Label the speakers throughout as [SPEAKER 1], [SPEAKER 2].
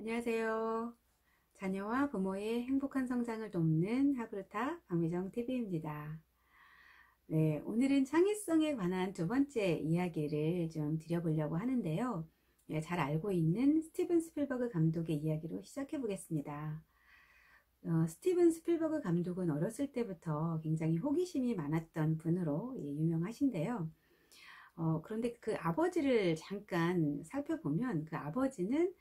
[SPEAKER 1] 안녕하세요. 자녀와 부모의 행복한 성장을 돕는 하브르타 박미정TV입니다. 네, 오늘은 창의성에 관한 두 번째 이야기를 좀 드려보려고 하는데요. 잘 알고 있는 스티븐 스필버그 감독의 이야기로 시작해 보겠습니다. 스티븐 스필버그 감독은 어렸을 때부터 굉장히 호기심이 많았던 분으로 유명하신데요. 그런데 그 아버지를 잠깐 살펴보면 그 아버지는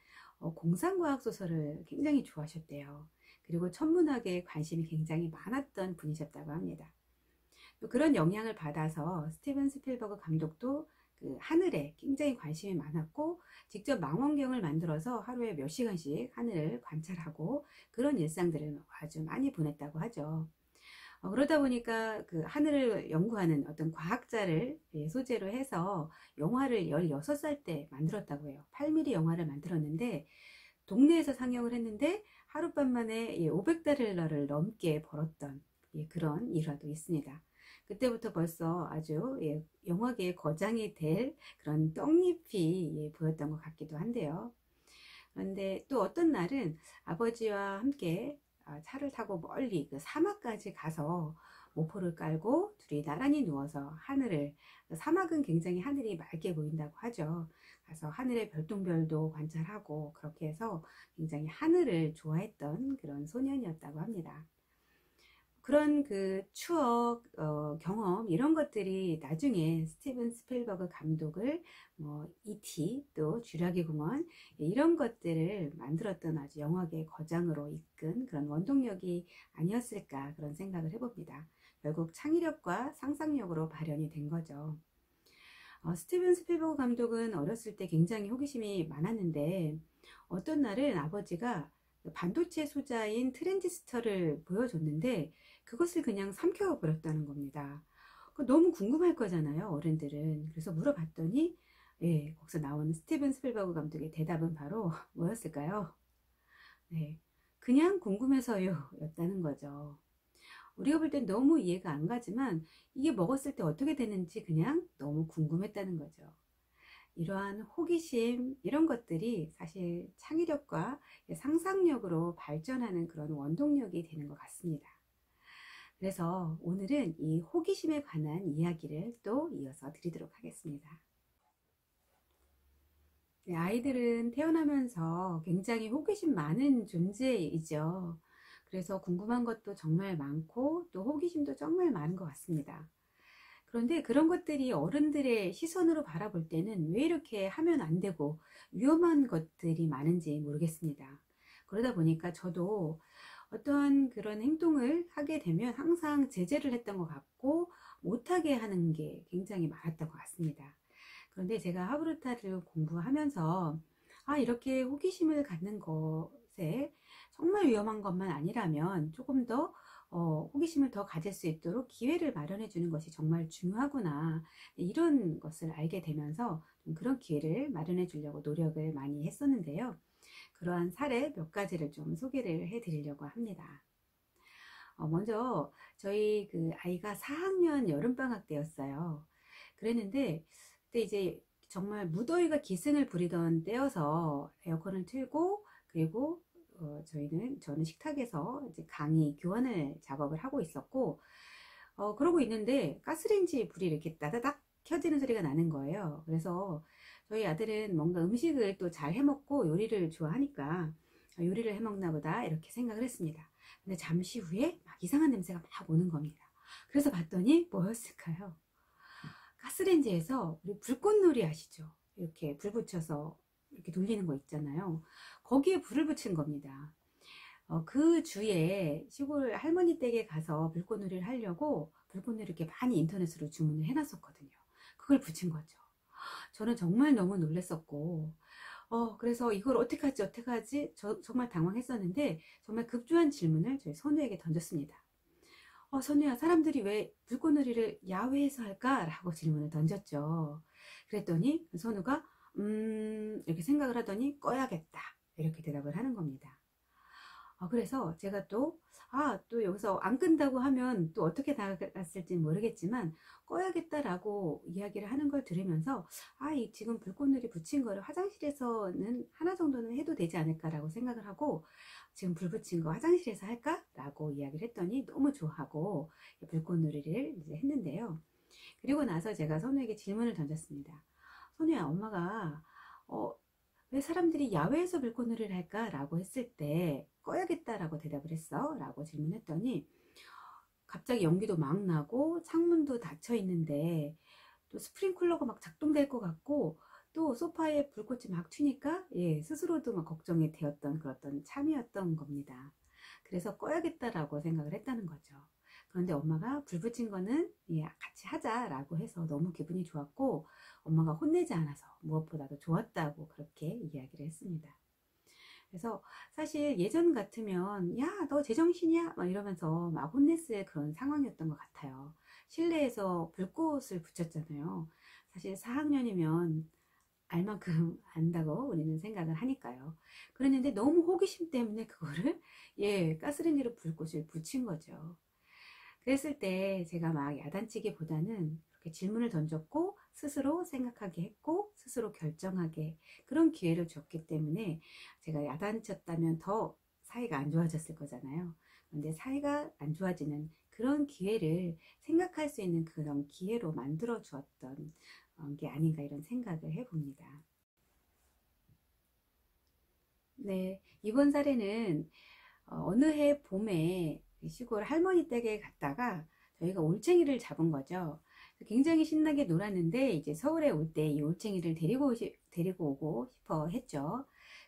[SPEAKER 1] 공상과학 소설을 굉장히 좋아하셨대요. 그리고 천문학에 관심이 굉장히 많았던 분이셨다고 합니다. 또 그런 영향을 받아서 스티븐 스필버그 감독도 그 하늘에 굉장히 관심이 많았고 직접 망원경을 만들어서 하루에 몇 시간씩 하늘을 관찰하고 그런 일상들을 아주 많이 보냈다고 하죠. 그러다 보니까 그 하늘을 연구하는 어떤 과학자를 소재로 해서 영화를 16살 때 만들었다고 해요. 8mm 영화를 만들었는데 동네에서 상영을 했는데 하룻밤 만에 500달러를 넘게 벌었던 그런 일화도 있습니다. 그때부터 벌써 아주 영화계의 거장이 될 그런 떡잎이 보였던 것 같기도 한데요. 그런데 또 어떤 날은 아버지와 함께 차를 타고 멀리 그 사막까지 가서 모포를 깔고 둘이 나란히 누워서 하늘을, 사막은 굉장히 하늘이 맑게 보인다고 하죠. 가서 하늘의 별똥별도 관찰하고 그렇게 해서 굉장히 하늘을 좋아했던 그런 소년이었다고 합니다. 그런 그 추억, 경험 이런 것들이 나중에 스티븐 스필버그 감독을 E.T. 또 쥐라기 공원 이런 것들을 만들었던 아주 영화계의 거장으로 이끈 그런 원동력이 아니었을까 그런 생각을 해봅니다. 결국 창의력과 상상력으로 발현이 된 거죠. 스티븐 스필버그 감독은 어렸을 때 굉장히 호기심이 많았는데 어떤 날은 아버지가 반도체 소자인 트랜지스터를 보여줬는데 그것을 그냥 삼켜버렸다는 겁니다. 너무 궁금할 거잖아요, 어른들은. 그래서 물어봤더니 거기서 나온 스티븐 스필버그 감독의 대답은 바로 뭐였을까요? 네, 그냥 궁금해서요 였다는 거죠. 우리가 볼 땐 너무 이해가 안 가지만 이게 먹었을 때 어떻게 되는지 그냥 너무 궁금했다는 거죠. 이러한 호기심 이런 것들이 사실 창의력과 상상력으로 발전하는 그런 원동력이 되는 것 같습니다. 그래서 오늘은 이 호기심에 관한 이야기를 또 이어서 드리도록 하겠습니다. 네, 아이들은 태어나면서 굉장히 호기심 많은 존재이죠. 그래서 궁금한 것도 정말 많고 또 호기심도 정말 많은 것 같습니다. 그런데 그런 것들이 어른들의 시선으로 바라볼 때는 왜 이렇게 하면 안 되고 위험한 것들이 많은지 모르겠습니다. 그러다 보니까 저도 어떠한 그런 행동을 하게 되면 항상 제재를 했던 것 같고 못하게 하는 게 굉장히 많았던 것 같습니다. 그런데 제가 하브르타를 공부하면서 이렇게 호기심을 갖는 것에 정말 위험한 것만 아니라면 조금 더 호기심을 더 가질 수 있도록 기회를 마련해 주는 것이 정말 중요하구나 이런 것을 알게 되면서 좀 그런 기회를 마련해 주려고 노력을 많이 했었는데요. 그러한 사례 몇 가지를 좀 소개를 해 드리려고 합니다. 먼저 저희 그 아이가 4학년 여름방학 때였어요. 그랬는데 그때 이제 정말 무더위가 기승을 부리던 때여서 에어컨을 틀고 그리고 저는 식탁에서 이제 강의 교환을 작업을 하고 있었고 그러고 있는데 가스레인지 불이 이렇게 따다닥 켜지는 소리가 나는 거예요. 그래서 저희 아들은 뭔가 음식을 또 잘 해먹고 요리를 좋아하니까 요리를 해먹나 보다 이렇게 생각을 했습니다. 근데 잠시 후에 막 이상한 냄새가 막 오는 겁니다. 그래서 봤더니 뭐였을까요? 가스레인지에서 우리 불꽃놀이 아시죠? 이렇게 불 붙여서 이렇게 돌리는 거 있잖아요. 거기에 불을 붙인 겁니다. 그 주에 시골 할머니 댁에 가서 불꽃놀이를 하려고 불꽃놀이 이렇게 많이 인터넷으로 주문을 해놨었거든요. 그걸 붙인 거죠. 저는 정말 너무 놀랐었고 그래서 이걸 어떻게 하지? 정말 당황했었는데 정말 급조한 질문을 저희 선우에게 던졌습니다. 선우야, 사람들이 왜 불꽃놀이를 야외에서 할까? 라고 질문을 던졌죠. 그랬더니 선우가 이렇게 생각을 하더니 꺼야겠다 이렇게 대답을 하는 겁니다. 그래서 제가 또 여기서 안 끈다고 하면 또 어떻게 나갔을지 모르겠지만 꺼야겠다라고 이야기를 하는 걸 들으면서 이 지금 불꽃놀이 붙인 거를 화장실에서는 하나 정도는 해도 되지 않을까라고 생각을 하고 지금 불 붙인 거 화장실에서 할까? 라고 이야기를 했더니 너무 좋아하고 불꽃놀이를 이제 했는데요. 그리고 나서 제가 선우에게 질문을 던졌습니다. 선우야, 엄마가 왜 사람들이 야외에서 불꽃놀이를 할까? 라고 했을 때 꺼야겠다라고 대답을 했어? 라고 질문했더니 갑자기 연기도 막 나고 창문도 닫혀 있는데 또 스프링클러가 막 작동될 것 같고 또 소파에 불꽃이 막 튀니까 스스로도 막 걱정이 되었던 그런 참이었던 겁니다. 그래서 꺼야겠다라고 생각을 했다는 거죠. 그런데 엄마가 불 붙인 거는 같이 하자라고 해서 너무 기분이 좋았고 엄마가 혼내지 않아서 무엇보다도 좋았다고 그렇게 이야기를 했습니다. 그래서 사실 예전 같으면 야, 너 제정신이야? 막 이러면서 막 혼냈을 그런 상황이었던 것 같아요. 실내에서 불꽃을 붙였잖아요. 사실 4학년이면 알 만큼 안다고 우리는 생각을 하니까요. 그랬는데 너무 호기심 때문에 그거를 가스레인지로 불꽃을 붙인 거죠. 그랬을 때 제가 막 야단치기보다는 그렇게 질문을 던졌고 스스로 생각하게 했고 스스로 결정하게 그런 기회를 줬기 때문에 제가 야단쳤다면 더 사이가 안 좋아졌을 거잖아요. 그런데 사이가 안 좋아지는 그런 기회를 생각할 수 있는 그런 기회로 만들어 주었던 게 아닌가 이런 생각을 해봅니다. 네, 이번 사례는 어느 해 봄에 시골 할머니 댁에 갔다가 저희가 올챙이를 잡은 거죠. 굉장히 신나게 놀았는데 이제 서울에 올 때 이 올챙이를 데리고 오고 싶어 했죠.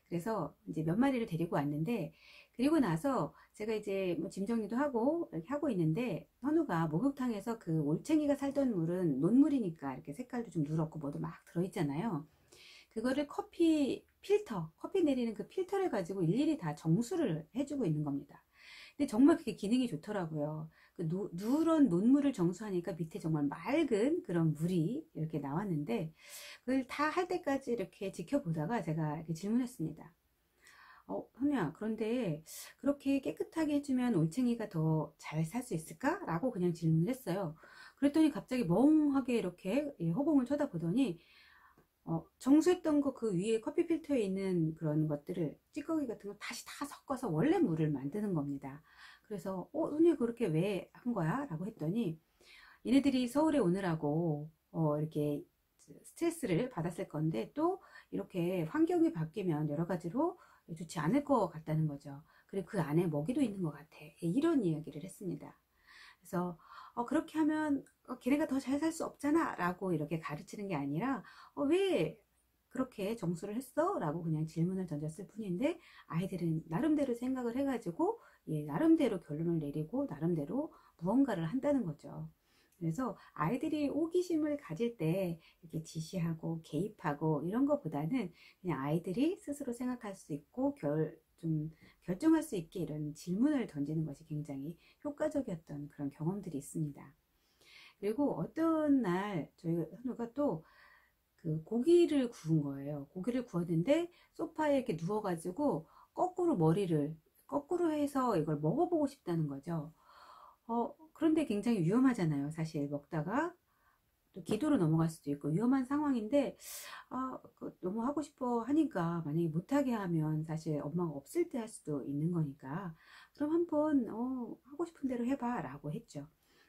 [SPEAKER 1] 그래서 이제 몇 마리를 데리고 왔는데 그리고 나서 제가 이제 뭐 짐 정리도 하고 이렇게 하고 있는데 현우가 목욕탕에서 그 올챙이가 살던 물은 논물이니까 이렇게 색깔도 좀 누렇고 뭐도 막 들어있잖아요. 그거를 커피 내리는 그 필터를 가지고 일일이 다 정수를 해주고 있는 겁니다. 근데 정말 그게 기능이 좋더라고요. 그 누런 논물을 정수하니까 밑에 정말 맑은 그런 물이 이렇게 나왔는데 그걸 다 할 때까지 이렇게 지켜보다가 제가 이렇게 질문했습니다. 현우야, 그런데 그렇게 깨끗하게 해주면 올챙이가 더 잘 살 수 있을까? 라고 그냥 질문을 했어요. 그랬더니 갑자기 멍하게 이렇게 허공을 쳐다보더니 정수했던 거 그 위에 커피 필터에 있는 그런 것들을 찌꺼기 같은 거 다시 다 섞어서 원래 물을 만드는 겁니다. 그래서 선생님 그렇게 왜 한 거야? 라고 했더니 얘네들이 서울에 오느라고 이렇게 스트레스를 받았을 건데 또 이렇게 환경이 바뀌면 여러 가지로 좋지 않을 것 같다는 거죠. 그리고 그 안에 먹이도 있는 것 같아. 이런 이야기를 했습니다. 그래서 그렇게 하면 걔네가 더 잘 살 수 없잖아 라고 이렇게 가르치는 게 아니라 왜 그렇게 정수를 했어? 라고 그냥 질문을 던졌을 뿐인데 아이들은 나름대로 생각을 해가지고 나름대로 결론을 내리고 나름대로 무언가를 한다는 거죠. 그래서 아이들이 호기심을 가질 때 이렇게 지시하고 개입하고 이런 것보다는 그냥 아이들이 스스로 생각할 수 있고 좀 결정할 수 있게 이런 질문을 던지는 것이 굉장히 효과적이었던 그런 경험들이 있습니다. 그리고 어떤 날 저희 현우가 또 그 고기를 구운 거예요. 고기를 구웠는데 소파에 이렇게 누워가지고 거꾸로 해서 이걸 먹어보고 싶다는 거죠. 그런데 굉장히 위험하잖아요. 사실 먹다가 또 기도로 넘어갈 수도 있고 위험한 상황인데 너무 하고 싶어 하니까 만약에 못하게 하면 사실 엄마가 없을 때 할 수도 있는 거니까 그럼 한번 하고 싶은 대로 해봐 라고 했죠.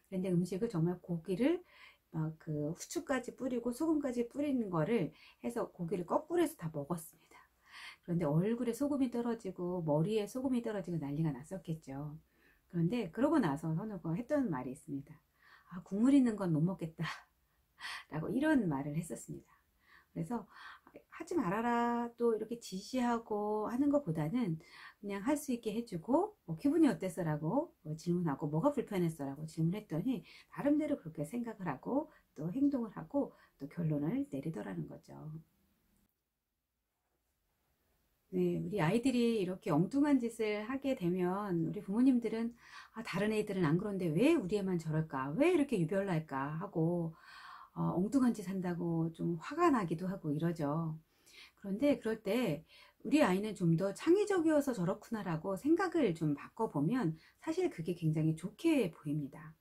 [SPEAKER 1] 그런데 음식을 정말 고기를 막 그 후추까지 뿌리고 소금까지 뿌리는 거를 해서 고기를 거꾸로 해서 다 먹었습니다. 그런데 얼굴에 소금이 떨어지고 머리에 소금이 떨어지고 난리가 났었겠죠. 그런데 그러고 나서 선우가 했던 말이 있습니다. 국물 있는 건 못 먹겠다 라고 이런 말을 했었습니다. 그래서 하지 말아라 또 이렇게 지시하고 하는 것보다는 그냥 할 수 있게 해주고 기분이 어땠어? 라고 질문하고 뭐가 불편했어? 라고 질문했더니 나름대로 그렇게 생각을 하고 또 행동을 하고 또 결론을 내리더라는 거죠. 네, 우리 아이들이 이렇게 엉뚱한 짓을 하게 되면 우리 부모님들은 다른 애들은 안 그런데 왜 우리 애만 저럴까? 왜 이렇게 유별날까? 하고 엉뚱한 짓 한다고 좀 화가 나기도 하고 이러죠. 그런데 그럴 때 우리 아이는 좀 더 창의적이어서 저렇구나라고 생각을 좀 바꿔보면 사실 그게 굉장히 좋게 보입니다.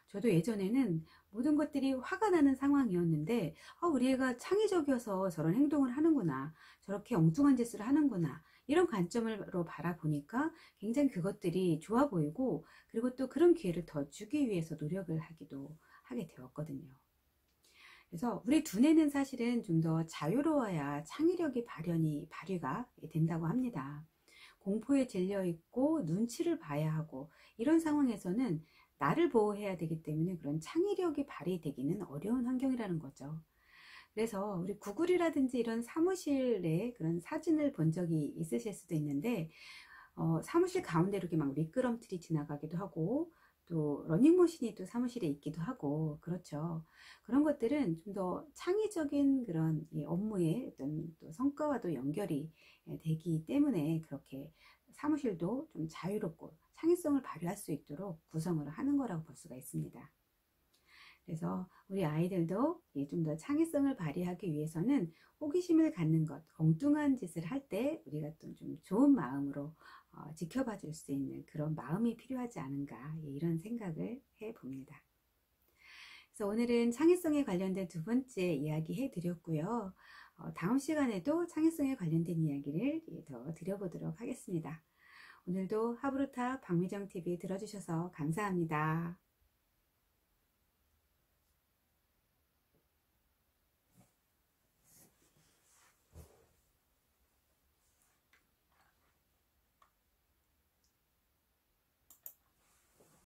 [SPEAKER 1] 저도 예전에는 모든 것들이 화가 나는 상황이었는데 우리 애가 창의적이어서 저런 행동을 하는구나, 저렇게 엉뚱한 짓을 하는구나, 이런 관점으로 바라보니까 굉장히 그것들이 좋아 보이고, 그리고 또 그런 기회를 더 주기 위해서 노력을 하기도 하게 되었거든요. 그래서 우리 두뇌는 사실은 좀 더 자유로워야 창의력이 발휘가 된다고 합니다. 공포에 질려 있고 눈치를 봐야 하고 이런 상황에서는 나를 보호해야 되기 때문에 그런 창의력이 발휘되기는 어려운 환경이라는 거죠. 그래서 우리 구글이라든지 이런 사무실에 그런 사진을 본 적이 있으실 수도 있는데, 사무실 가운데로 이렇게 막 미끄럼틀이 지나가기도 하고, 또 러닝머신이 또 사무실에 있기도 하고, 그렇죠. 그런 것들은 좀 더 창의적인 그런 업무의 어떤 또 성과와도 연결이 되기 때문에 그렇게 사무실도 좀 자유롭고 창의성을 발휘할 수 있도록 구성을 하는 거라고 볼 수가 있습니다. 그래서 우리 아이들도 좀 더 창의성을 발휘하기 위해서는 호기심을 갖는 것, 엉뚱한 짓을 할 때 우리가 또 좀 좋은 마음으로 지켜봐 줄 수 있는 그런 마음이 필요하지 않은가, 이런 생각을 해 봅니다. 그래서 오늘은 창의성에 관련된 두 번째 이야기 해 드렸고요. 다음 시간에도 창의성에 관련된 이야기를 더 드려보도록 하겠습니다. 오늘도 하브루타 박미정 TV 들어주셔서 감사합니다.